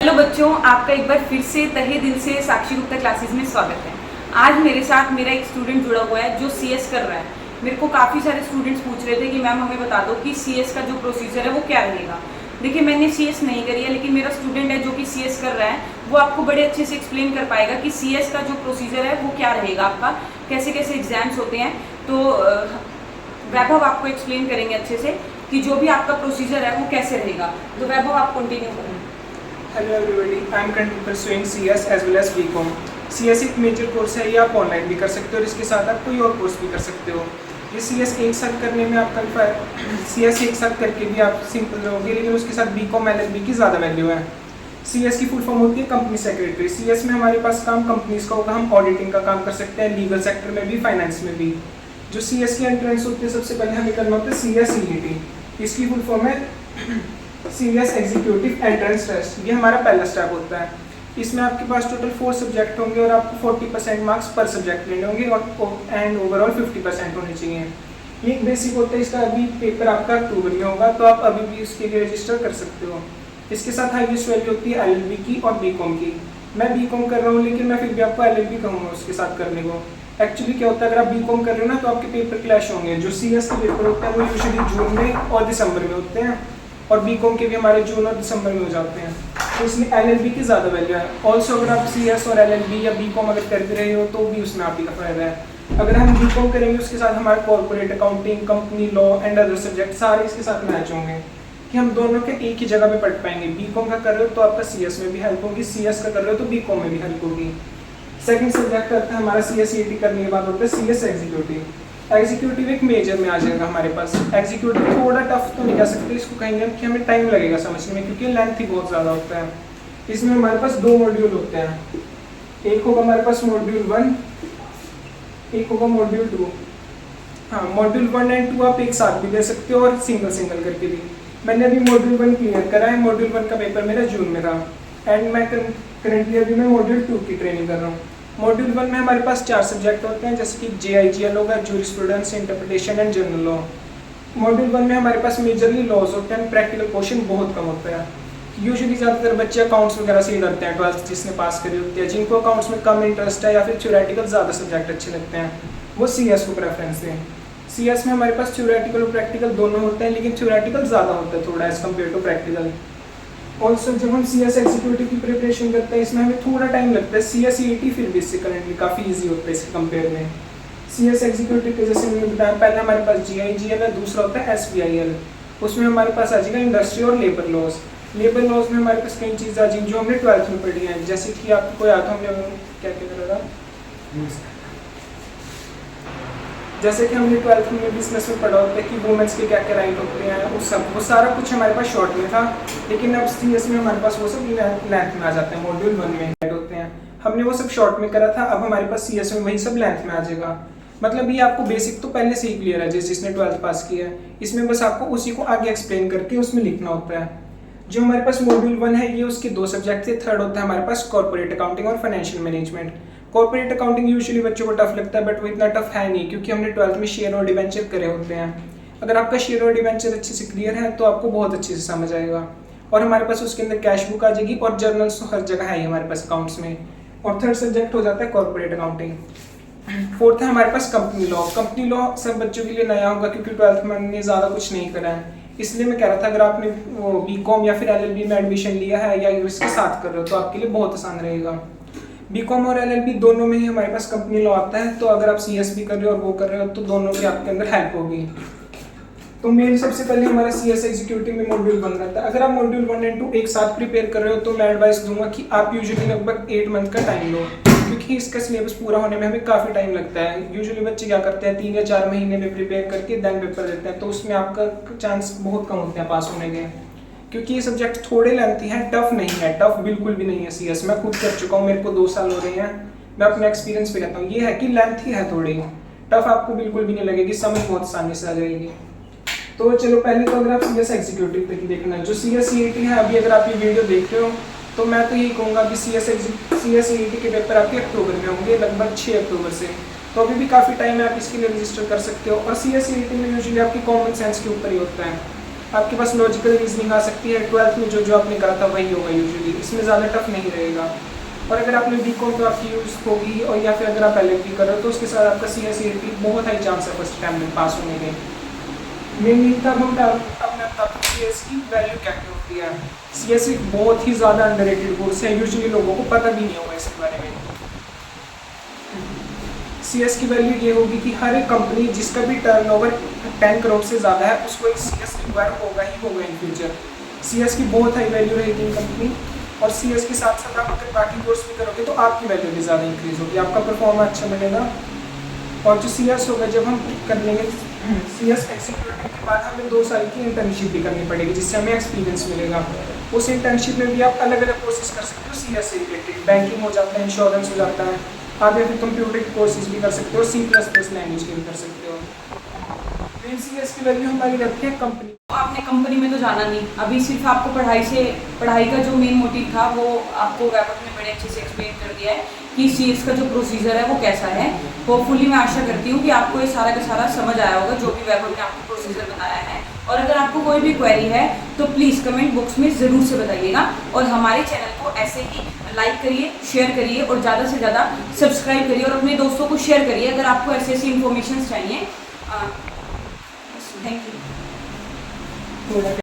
Hello बच्चों, आपका एक बार फिर से तहे दिल से साक्षी गुप्ता क्लासेस में स्वागत है। आज मेरे साथ मेरा एक स्टूडेंट जुड़ा हुआ है जो सीएस कर रहा है। मेरे को काफ़ी सारे स्टूडेंट्स पूछ रहे थे कि मैम हमें बता दो कि सीएस का जो प्रोसीजर है वो क्या रहेगा। देखिए, मैंने सीएस नहीं करी है, लेकिन मेरा स्टूडेंट है जो कि सीएस कर रहा है, वो आपको बड़े अच्छे से एक्सप्लेन कर पाएगा कि सीएस का जो प्रोसीजर है वो क्या रहेगा, आपका कैसे कैसे एग्जाम्स होते हैं। तो वैभव आपको एक्सप्लेन करेंगे अच्छे से कि जो भी आपका प्रोसीजर है वो कैसे रहेगा। तो वैभव, आप कंटिन्यू करें। Hello everybody, I am currently pursuing CS as well as BCom। CS एक मेजर कोर्स है, ये आप ऑनलाइन भी कर सकते हो और इसके साथ आप कोई और कोर्स भी कर सकते हो। ये CS एक साथ करने में आपका CS एक साथ करके भी आप सिंपल रहोगे, लेकिन उसके साथ BCom LLB की ज़्यादा वैल्यू है। CS की फुल फॉर्म होती है कंपनी सेक्रेटरी। CS में हमारे पास काम कंपनीज का होगा, हम ऑडिटिंग का काम कर सकते हैं, लीगल सेक्टर में भी, फाइनेंस में भी। जो CS की एंट्रेंस होती है, सबसे पहले हमें करना होता है CS EET। इसकी फुल फॉर्म है सीएस एग्जीक्यूटिव एंट्रेंस टेस्ट। ये हमारा पहला स्टेप होता है। इसमें आपके पास टोटल 4 सब्जेक्ट होंगे और आपको 40% मार्क्स पर सब्जेक्ट लेने होंगे और एंड ओवरऑल 50% होने चाहिए। ये एक बेसिक होता है। इसका अभी पेपर आपका अक्टूबर में होगा, तो आप अभी भी इसके लिए रजिस्टर कर सकते हो। इसके साथ हाईएस्ट वैल्यू होती है LLB की और BCom की। मैं BCom कर रहा हूँ, लेकिन मैं फिर भी आपको LLB कहूँगा उसके साथ करने को। एक्चुअली क्या होता है, अगर आप BCom कर रहे हो ना, तो आपके पेपर क्लैश होंगे। जो CS के पेपर होते हैं वो यूजुअली जून में और दिसंबर में होते हैं, और BCom के भी हमारे जून और दिसंबर में हो जाते हैं। तो इसमें LLB की ज़्यादा वैल्यू है। ऑल्सो अगर आप CS और LLB या BCom अगर कर भी रहे हो तो भी उसमें आप ही का फायदा है। अगर हम BCom करेंगे, उसके साथ हमारे corporate accounting, company law and other subject सारे इसके साथ मैच होंगे कि हम दोनों के एक ही जगह पे पढ़ पाएंगे। BCom का कर रहे हो तो आपका CS में भी हेल्प होगी, CS का कर रहे हो तो BCom में भी हेल्प होगी। सेकेंड सब्जेक्ट आता है हमारा CS EET करने के बाद होता है CS एग्जीक्यूटिव। एग्जीक्यूटिव एक मेजर में आ जाएगा हमारे पास। एग्जीक्यूटिव थोड़ा टफ तो नहीं कह सकते, इसको कहेंगे हम कि हमें टाइम लगेगा समझने में, क्योंकि लेंथ ही बहुत ज़्यादा होता है। इसमें हमारे पास 2 मॉड्यूल होते हैं। एक होगा हमारे पास मॉड्यूल 1, एक होगा मॉड्यूल 2। हाँ, मॉड्यूल 1 एंड 2 आप एक साथ भी दे सकते हो और सिंगल सिंगल करके भी। मैंने अभी मॉड्यूल 1 क्लियर करा है। मॉड्यूल 1 का पेपर मेरा जून में था एंड मैं करंटली अभी मैं मॉड्यूल 2 की ट्रेनिंग कर रहा हूँ। मॉड्यूल 1 में हमारे पास 4 सब्जेक्ट होते हैं, जैसे कि JIGL होगा, jurisprudence, interpretation and general law. Module 1 में हमारे पास मेजरली लॉज होते हैं, प्रैक्टिकल क्वेश्चन बहुत कम होता है। यूजुअली ज़्यादातर बच्चे अकाउंट्स वगैरह से ही डरते हैं, 12th जिसने पास करी होती है। जिनको अकाउंट्स में कम इंटरेस्ट है या फिर थ्योरेटिकल ज़्यादा सब्जेक्ट अच्छे लगते हैं, वो CS को प्रेफरेंस दें। CS में हमारे पास थ्योरेटिकल और प्रैक्टिकल दोनों होते हैं, लेकिन थ्योरेटिकल ज़्यादा होता है थोड़ा as compare to practical. Also जब हम CS एग्जीक्यूटिव की प्रिपरेशन करते हैं, इसमें हमें थोड़ा टाइम लगता है। CS EET फिर भी इससे करंटली काफ़ी इजी होता है इसके कंपेयर में। CS एग्जीक्यूटिव के जैसे मैंने बताया, पहले हमारे पास JIGL है, दूसरा होता है SBIL। उसमें हमारे पास आ जाएगा इंडस्ट्री और लेबर लॉज। लेबर लॉज में हमारे पास कई चीज़ें आ जाएंगी जो हमने 12th में पढ़ी हैं, जैसे कि आपको याद हो हमने क्या क्या करा था, जैसे कि हमने 12th में बिजनेस में पढ़ा होता है कि वुमेन्स के क्या क्या राइट होते हैं, वो सारा कुछ हमारे पास शॉर्ट में था। लेकिन अब CS में हमारे पास वो सब लेंथ में आ जाते हैं, मॉड्यूल 1 में राइट होते हैं। हमने वो सब शॉर्ट में करा था, अब हमारे पास CS में वही सब लेंथ में आ जाएगा। मतलब ये आपको बेसिक तो पहले से ही क्लियर है जिसने 12th पास किया है। इसमें बस आपको उसी को आगे एक्सप्लेन करके उसमें लिखना होता है। जो हमारे पास मॉड्यूल 1 है, ये उसके 2 सब्जेक्ट थे। थर्ड होता है हमारे पास कॉर्पोरेट अकाउंटिंग और financial management. Corporate accounting usually बच्चों को टफ लगता है, बट वो इतना टफ है नहीं, क्योंकि हमने 12th में शेयर और डिवेंचर करे होते हैं। अगर आपका शेयर और डिवेंचर अच्छे से क्लियर है तो आपको बहुत अच्छे से समझ आएगा। और हमारे पास उसके अंदर कैश बुक आ जाएगी और जर्नल्स तो हर जगह है ही हमारे पास अकाउंट्स में। और थर्ड सब्जेक्ट हो जाता है कॉर्पोरेट अकाउंटिंग। फोर्थ है हमारे पास कंपनी लॉ। कंपनी लॉ सब बच्चों के लिए नया होगा, क्योंकि 12th में हमने ज़्यादा कुछ नहीं करा है। इसलिए मैं कह रहा था, अगर आपने BCom या फिर LLB में एडमिशन लिया है या इसके साथ कर रहे हो तो आपके लिए बहुत आसान रहेगा। BCom और LLB दोनों में ही हमारे पास कंपनी लॉ आता है, तो अगर आप CS भी कर रहे हो और वो कर रहे हो तो दोनों की आपके अंदर हेल्प होगी। तो मेन सबसे पहले हमारा CS एग्जीक्यूटिव में मॉड्यूल 1 रहता है। अगर आप मॉड्यूल 1 एंड 2 एक साथ प्रिपेयर कर रहे हो तो मैं एडवाइस दूंगा कि आप यूजुअली लगभग 8 मंथ का टाइम लो, क्योंकि इसका सिलेबस पूरा होने में हमें काफ़ी टाइम लगता है। यूजुअली बच्चे क्या करते हैं, 3 या 4 महीने में प्रिपेयर करके देन पेपर देते हैं, तो उसमें आपका चांस बहुत कम होते हैं पास होने के, क्योंकि ये सब्जेक्ट थोड़े लेंथी हैं। टफ नहीं है, टफ बिल्कुल भी नहीं है CS। मैं खुद कर चुका हूँ, मेरे को 2 साल हो रहे हैं, मैं अपने एक्सपीरियंस पे कहता हूँ। ये है कि लेंथी है थोड़ी, टफ आपको बिल्कुल भी नहीं लगेगी, समझ बहुत आसानी से आ जाएगी। तो चलो पहले तो अगर आप CS एग्जीक्यूटिव पे देखना, जो CS EET है, अभी अगर आप ये वीडियो देख रहे हो तो मैं तो यही कहूँगा कि CS EET के पेपर आपके अक्टूबर में होंगे, लगभग 6 अक्टूबर से। तो अभी भी काफ़ी टाइम है, आप इसके लिए रजिस्टर कर सकते हो। और CS EET में यूजुअली आपकी कॉमन सेंस के ऊपर ही होता है। आपके पास लॉजिकल रीजनिंग आ सकती है। 12th में जो जो आपने करा था वही होगा यूजुअली, इसमें ज़्यादा टफ नहीं रहेगा। और अगर आपने बीकॉम तो आपकी यूज़ होगी, और या फिर अगर आप LLB कर रहे हो तो उसके साथ आपका CSET बहुत हाई चांस है फर्स्ट टाइम में पास होने के। मेनली तब हम अपने तब CS की वैल्यू क्या क्या होती है। CS एक बहुत ही ज़्यादा अंडररेटेड कोर्स है, यूजुअली लोगों को पता भी नहीं होगा इसके बारे में। CS की वैल्यू ये होगी कि हर एक कंपनी जिसका भी टर्नओवर 10 करोड़ से ज़्यादा है उसको एक CS रिक्वायर होगा ही होगा इन फ्यूचर। CS की बहुत हाई वैल्यू रहेगी इन कंपनी, और CS के साथ साथ आप अगर बाकी कोर्स भी करोगे तो आपकी वैल्यू भी ज़्यादा इंक्रीज़ होगी, आपका परफॉर्मेंस अच्छा मिलेगा। और जो CS होगा जब हम कर लेंगे CS एग्जीक्यूटिव के बाद हमें 2 साल की इंटर्नशिप भी करनी पड़ेगी जिससे हमें एक्सपीरियंस मिलेगा। उस इंटर्नशिप में भी आप अलग अलग कोर्सेज कर सकते हो CS से रिलेटेड, बैंकिंग हो जाता है, इंश्योरेंस हो जाता है, आप या फिर कंप्यूटर के कोर्सेज भी कर सकते हो, C++ लैंग्वेज के भी कर सकते हो। मेन CS की वैल्यू हमारी रखी है कंपनी। आपने कंपनी में तो जाना नहीं, अभी सिर्फ आपको पढ़ाई का जो मेन मोटिव था वो आपको व्यापक ने बड़े अच्छे से एक्सप्लेन कर दिया है कि CS का जो प्रोसीजर है वो कैसा है। होपफुली मैं आशा करती हूँ कि आपको ये सारा का सारा समझ आया होगा जो भी व्यापक ने आपको प्रोसीजर बताया है। और अगर आपको कोई भी क्वेरी है तो प्लीज़ कमेंट बॉक्स में ज़रूर से बताइएगा, और हमारे चैनल को ऐसे ही लाइक करिए, शेयर करिए और ज़्यादा से ज़्यादा सब्सक्राइब करिए, और अपने दोस्तों को शेयर करिए अगर आपको ऐसी ऐसी इन्फॉर्मेशन चाहिए। Thank you.